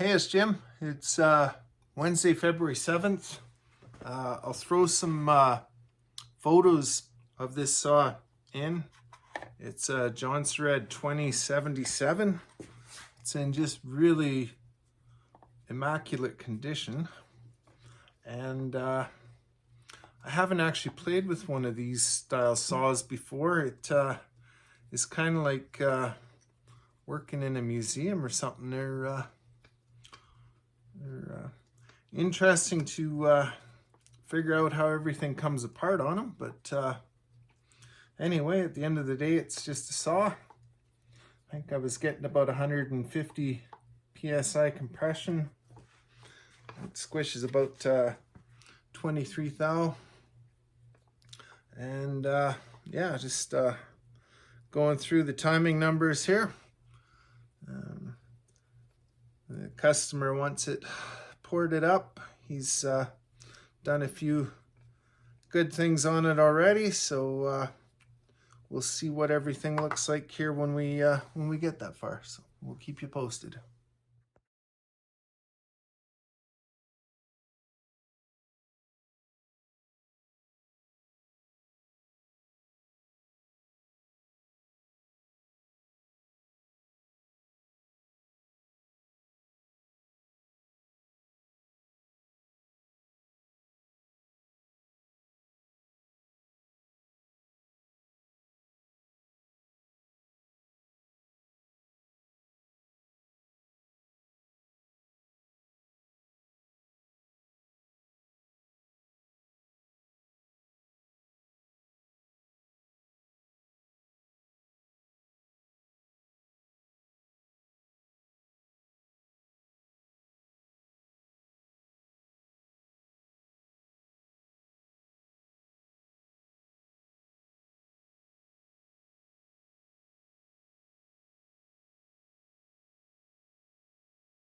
Hey, it's Jim. It's Wednesday, February 7th. I'll throw some photos of this saw in. It's a Jonsered 2077. It's in just really immaculate condition. And I haven't actually played with one of these style saws before. It is kind of like working in a museum or something. They're interesting to figure out how everything comes apart on them, but anyway, at the end of the day, it's just a saw. I think I was getting about 150 psi compression. It squishes about 23 thou, and yeah, just going through the timing numbers here. The customer wants it ported up. He's done a few good things on it already, so we'll see what everything looks like here when we get that far. So we'll keep you posted.